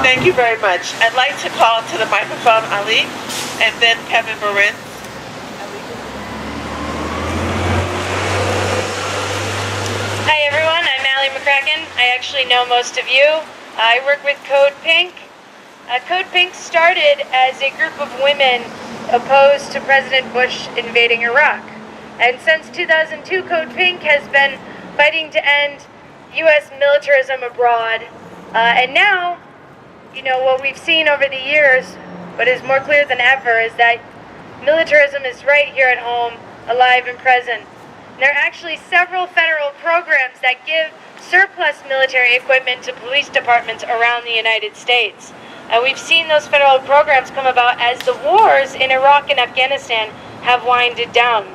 Thank you very much. I'd like to call to the microphone Alli and then Kevin Marin. Hi everyone, I'm Alli McCracken. I actually know most of you. I work with Code Pink. Code Pink started as a group of women opposed to President Bush invading Iraq. And since 2002, Code Pink has been fighting to end U.S. militarism abroad. And now, you know, what we've seen over the years, but is more clear than ever, is that militarism is right here at home, alive and present. And there are actually several federal programs that give surplus military equipment to police departments around the United States. And we've seen those federal programs come about as the wars in Iraq and Afghanistan have winded down.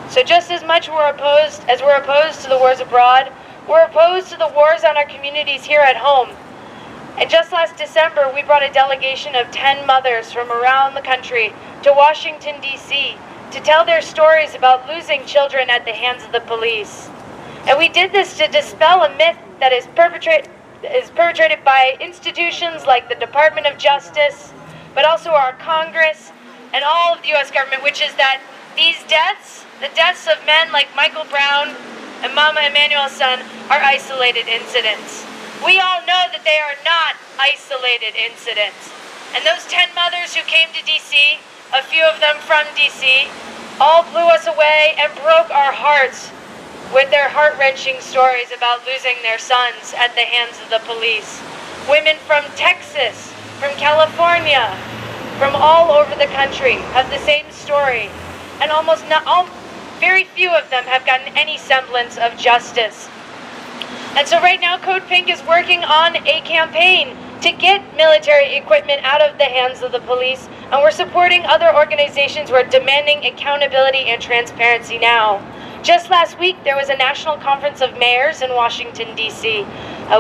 So just as much we're opposed to the wars abroad, we're opposed to the wars on our communities here at home. And just last December, we brought a delegation of 10 mothers from around the country to Washington, D.C. to tell their stories about losing children at the hands of the police. And we did this to dispel a myth that is perpetrated by institutions like the Department of Justice, but also our Congress and all of the U.S. government, which is that these deaths, the deaths of men like Michael Brown and Mama Emanuel's son, are isolated incidents. We all know that they are not isolated incidents. And those 10 mothers who came to D.C., a few of them from D.C., all blew us away and broke our hearts with their heart-wrenching stories about losing their sons at the hands of the police. Women from Texas, from California, from all over the country have the same story. And very few of them have gotten any semblance of justice. And so right now, Code Pink is working on a campaign to get military equipment out of the hands of the police, and we're supporting other organizations who are demanding accountability and transparency now. Just last week, there was a national conference of mayors in Washington, D.C.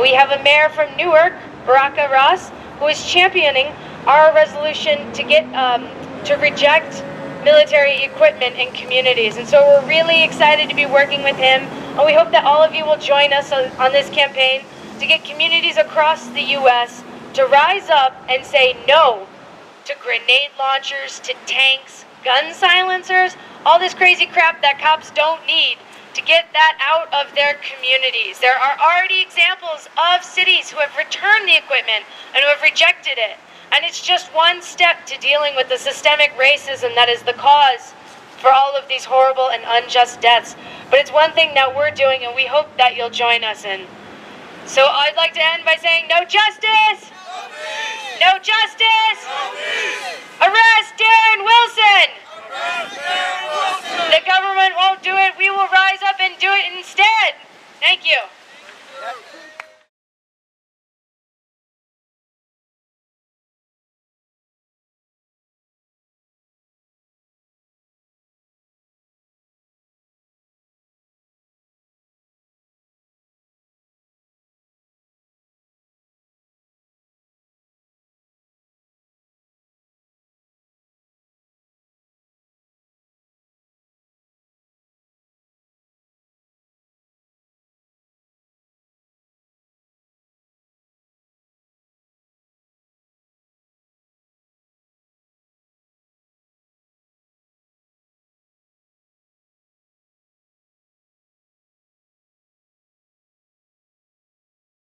We have a mayor from Newark, Baraka Ross, who is championing our resolution to reject military equipment in communities. And so we're really excited to be working with him, and we hope that all of you will join us on this campaign to get communities across the U.S. to rise up and say no to grenade launchers, to tanks, gun silencers, all this crazy crap that cops don't need, to get that out of their communities. There are already examples of cities who have returned the equipment and who have rejected it. And it's just one step to dealing with the systemic racism that is the cause for all of these horrible and unjust deaths. But it's one thing that we're doing, and we hope that you'll join us in. So I'd like to end by saying no justice! No justice!